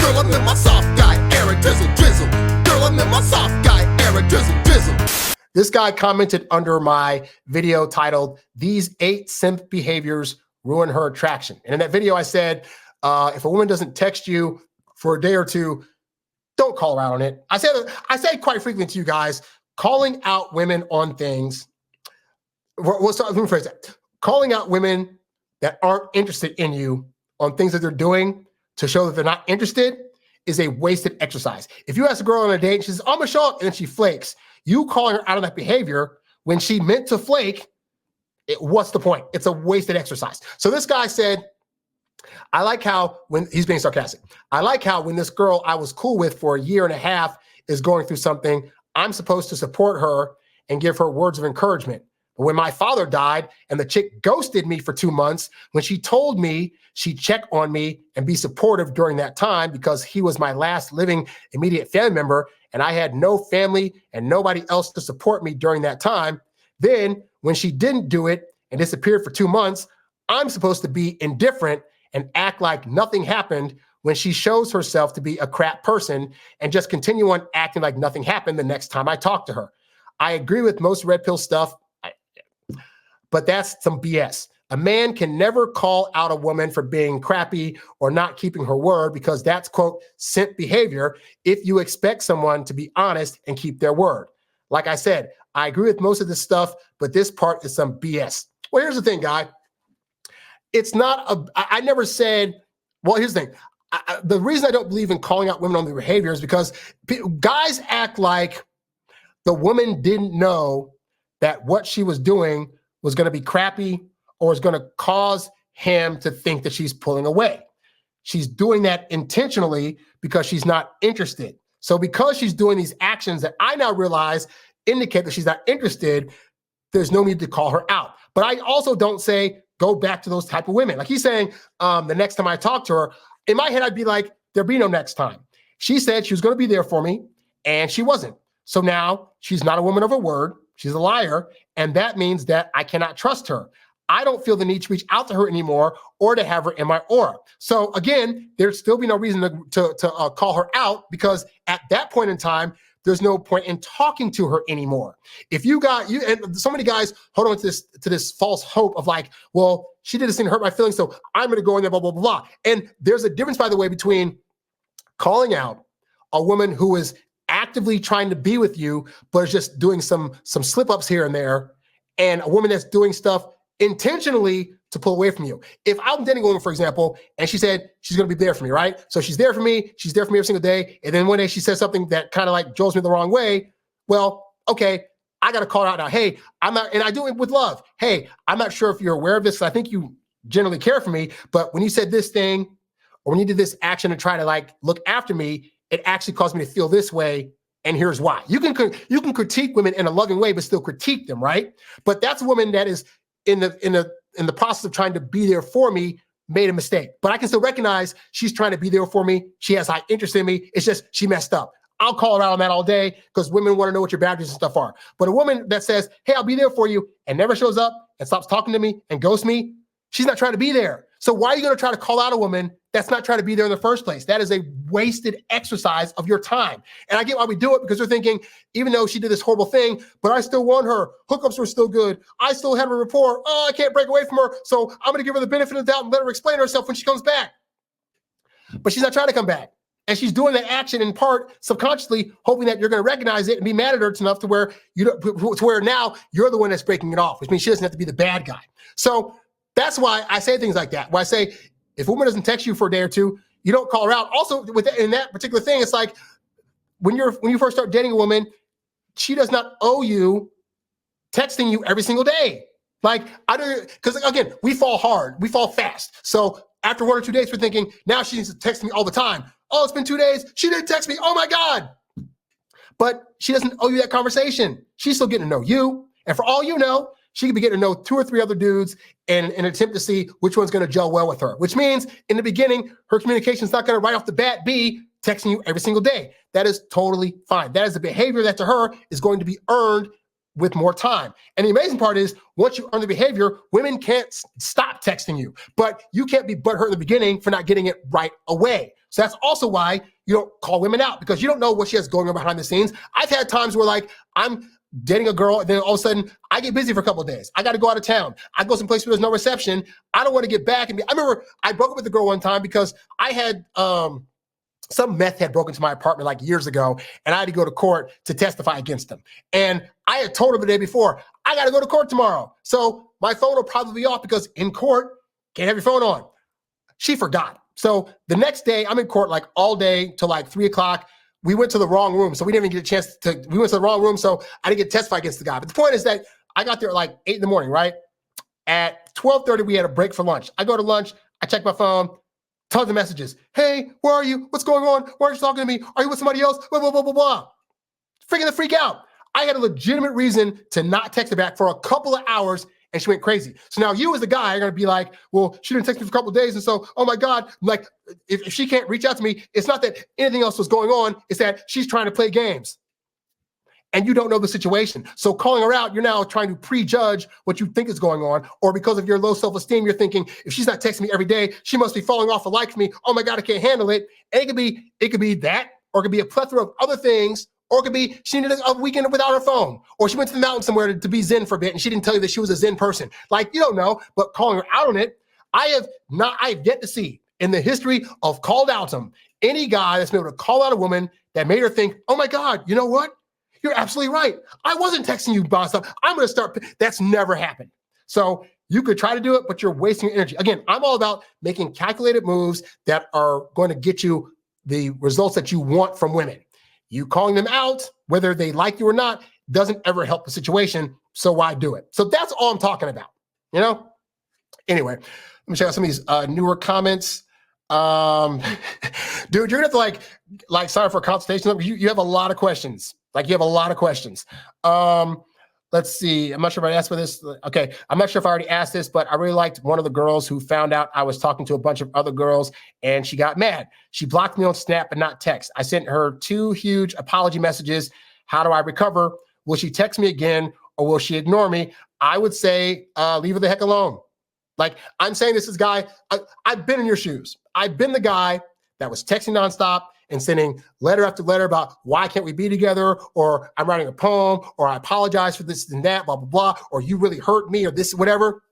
Girl, I'm in my soft guy, Eric Drizzle, Drizzle. Girl, I'm in my soft guy, Eric Drizzle, Drizzle. This guy commented under my video titled, "These 8 simp behaviors ruin her attraction." And in that video, I said, if a woman doesn't text you for a day or two, don't call her out on it. I say quite frequently to you guys, calling out women on things. Let me rephrase that. Calling out women that aren't interested in you on things that they're doing to show that they're not interested is a wasted exercise. If you ask a girl on a date and she says, "I'm gonna show up," and then she flakes, you calling her out on that behavior when she meant to flake, what's the point? It's a wasted exercise. So this guy said, I like how when he's being sarcastic, I like how when this girl I was cool with for a year and a half is going through something, I'm supposed to support her and give her words of encouragement. But when my father died and the chick ghosted me for 2 months, when she told me she'd check on me and be supportive during that time because he was my last living immediate family member and I had no family and nobody else to support me during that time, then when she didn't do it and disappeared for 2 months, I'm supposed to be indifferent and act like nothing happened when she shows herself to be a crap person and just continue on acting like nothing happened the next time I talk to her. I agree with most red pill stuff, but that's some BS. A man can never call out a woman for being crappy or not keeping her word because that's, quote, simp behavior if you expect someone to be honest and keep their word. Like I said, I agree with most of this stuff, but this part is some BS. Well, here's the thing, guy. It's not I never said, well, here's the thing. The reason I don't believe in calling out women on their behavior is because guys act like the woman didn't know that what she was doing was going to be crappy or is going to cause him to think that she's pulling away. She's doing that intentionally because she's not interested. So because she's doing these actions that I now realize indicate that she's not interested, there's no need to call her out. But I also don't say, go back to those type of women. Like he's saying, the next time I talk to her, in my head, I'd be like, there'll be no next time. She said she was going to be there for me and she wasn't. So now she's not a woman of her word. She's a liar. And that means that I cannot trust her. I don't feel the need to reach out to her anymore or to have her in my aura. So again, there'd still be no reason to call her out because at that point in time, there's no point in talking to her anymore. If you and so many guys hold on to this false hope of like, well, she did this thing to hurt my feelings, so I'm going to go in there, blah, blah, blah, blah. And there's a difference, by the way, between calling out a woman who is actively trying to be with you, but is just doing some slip-ups here and there, and a woman that's doing stuff intentionally to pull away from you. If I'm dating a woman, for example, and she said she's going to be there for me, right? So she's there for me every single day, and then one day she says something that kind of like jolts me the wrong way, well, okay, I got to call her out now. Hey, I'm not, and I do it with love. Hey, I'm not sure if you're aware of this. I think you generally care for me, but when you said this thing, or when you did this action to try to like look after me, it actually caused me to feel this way, and here's why. You can critique women in a loving way, but still critique them, right? But that's a woman that is in the process of trying to be there for me, made a mistake. But I can still recognize she's trying to be there for me. She has high interest in me. It's just she messed up. I'll call her out on that all day because women want to know what your boundaries and stuff are. But a woman that says, hey, I'll be there for you and never shows up and stops talking to me and ghosts me, she's not trying to be there. So why are you going to try to call out a woman that's not trying to be there in the first place? That is a wasted exercise of your time. And I get why we do it because they're thinking, even though she did this horrible thing, but I still want her. Hookups were still good. I still have a rapport. Oh, I can't break away from her. So I'm going to give her the benefit of the doubt and let her explain herself when she comes back. But she's not trying to come back. And she's doing that action in part subconsciously, hoping that you're going to recognize it and be mad at her enough to where now you're the one that's breaking it off, which means she doesn't have to be the bad guy. So that's why I say things like that. Why I say, if a woman doesn't text you for a day or two, you don't call her out. Also, in that particular thing, it's like when you first start dating a woman, she does not owe you texting you every single day. Like because again, we fall hard, we fall fast. So after 1 or 2 days, we're thinking now she needs to text me all the time. Oh, it's been 2 days. She didn't text me. Oh my God. But she doesn't owe you that conversation. She's still getting to know you. And for all you know, she could be getting to know 2 or 3 other dudes in an attempt to see which one's going to gel well with her, which means in the beginning, her communication is not going to right off the bat be texting you every single day. That is totally fine. That is a behavior that to her is going to be earned with more time. And the amazing part is once you earn the behavior, women can't stop texting you, but you can't be butthurt in the beginning for not getting it right away. So that's also why you don't call women out, because you don't know what she has going on behind the scenes. I've had times where like I'm dating a girl and then all of a sudden I get busy for a couple of days. I got to go out of town. I go someplace where there's no reception. I don't want to get back. I remember I broke up with a girl one time because I had some meth had broken into my apartment like years ago, and I had to go to court to testify against them. And I had told her the day before, I got to go to court tomorrow. So my phone will probably be off because in court, can't have your phone on. She forgot. So the next day, I'm in court like all day till like 3 o'clock. We went to the wrong room, so we didn't even get a chance to, we went to the wrong room, so I didn't get to testify against the guy. But the point is that I got there at like 8 in the morning, right? At 12:30, we had a break for lunch. I go to lunch, I check my phone, tons of messages. Hey, where are you? What's going on? Why aren't you talking to me? Are you with somebody else? Blah, blah, blah, blah, blah. Freaking the freak out. I had a legitimate reason to not text her back for a couple of hours, and she went crazy. So now you as the guy are going to be like, well, she didn't text me for a couple of days, and so, oh my God, like, if she can't reach out to me, it's not that anything else was going on, it's that she's trying to play games. And you don't know the situation. So calling her out, you're now trying to prejudge what you think is going on, or because of your low self-esteem, you're thinking, if she's not texting me every day, she must be falling off the like for me. Oh my God, I can't handle it. And it could be that, or it could be a plethora of other things, or it could be she needed a weekend without her phone, or she went to the mountain somewhere to be Zen for a bit, and she didn't tell you that she was a Zen person. Like, you don't know, but calling her out on it, I have yet to see in the history of called outum any guy that's been able to call out a woman that made her think, oh my God, you know what? You're absolutely right. I wasn't texting you about stuff. I'm going to start. That's never happened. So you could try to do it, but you're wasting your energy. Again, I'm all about making calculated moves that are going to get you the results that you want from women. You calling them out, whether they like you or not, doesn't ever help the situation. So why do it? So that's all I'm talking about. You know? Anyway, let me check out some of these newer comments. Dude, you're going to have to like sign up for a consultation. You have a lot of questions. You have a lot of questions. Let's see. I'm not sure if I asked for this. Okay. I'm not sure if I already asked this, but I really liked one of the girls who found out I was talking to a bunch of other girls and she got mad. She blocked me on Snap but not text. I sent her 2 huge apology messages. How do I recover? Will she text me again or will she ignore me? I would say, leave her the heck alone. Like I'm saying, this is guy, I've been in your shoes. I've been the guy that was texting nonstop and sending letter after letter about why can't we be together, or I'm writing a poem, or I apologize for this and that, blah, blah, blah, or you really hurt me, or this, whatever.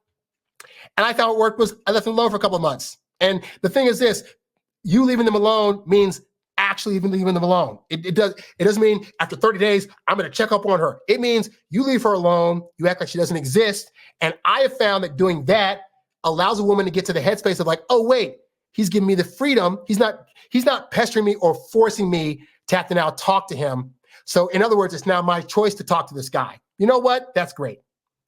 And I thought what worked was I left them alone for a couple of months. And the thing is this, you leaving them alone means actually even leaving them alone. It doesn't mean after 30 days, I'm going to check up on her. It means you leave her alone, you act like she doesn't exist. And I have found that doing that allows a woman to get to the headspace of like, oh, wait, he's giving me the freedom. He's not pestering me or forcing me to have to now talk to him. So in other words, it's now my choice to talk to this guy. You know what? That's great.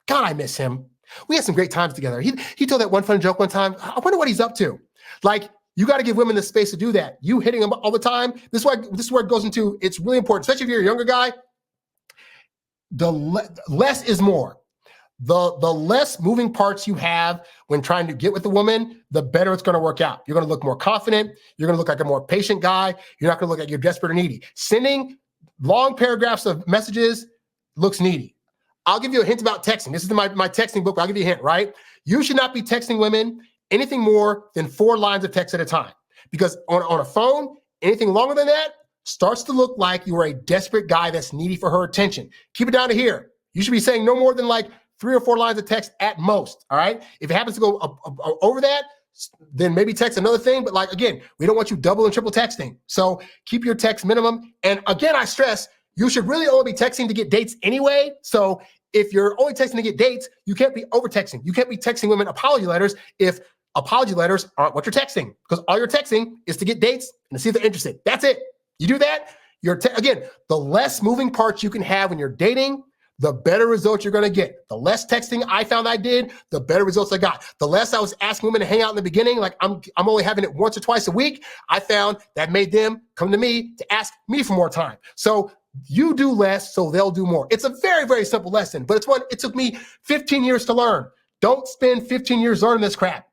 God, I miss him. We had some great times together. He told that one funny joke one time. I wonder what he's up to. Like, you got to give women the space to do that. You hitting them all the time. This is where it goes into, it's really important, especially if you're a younger guy. The less is more. The less moving parts you have when trying to get with the woman, the better it's going to work out. You're going to look more confident. You're going to look like a more patient guy. You're not going to look like you're desperate or needy. Sending long paragraphs of messages looks needy. I'll give you a hint about texting. This is my texting book, but I'll give you a hint, right? You should not be texting women anything more than 4 lines of text at a time. Because on a phone, anything longer than that starts to look like you are a desperate guy that's needy for her attention. Keep it down to here. You should be saying no more than like 3 or 4 lines of text at most, all right? If it happens to go over that, then maybe text another thing. But like, again, we don't want you double and triple texting. So keep your text minimum. And again, I stress, you should really only be texting to get dates anyway. So if you're only texting to get dates, you can't be over texting. You can't be texting women apology letters if apology letters aren't what you're texting, because all you're texting is to get dates and to see if they're interested. That's it. You do that, again, the less moving parts you can have when you're dating, the better results you're going to get. The less texting I found I did, the better results I got. The less I was asking women to hang out in the beginning, like I'm only having it once or twice a week, I found that made them come to me to ask me for more time. So you do less, so they'll do more. It's a very, very simple lesson, but it's one it took me 15 years to learn. Don't spend 15 years learning this crap.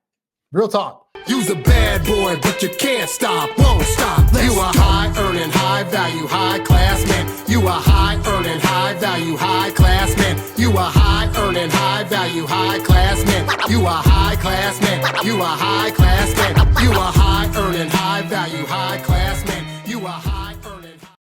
Real talk. You's a bad boy, but you can't stop, won't stop. You a high-earning, high-value, high-class man. You a high-earning, high-value, high-class man. You a high-earning, high-value, high-class man. You a high-class man. You a high-class man. You a high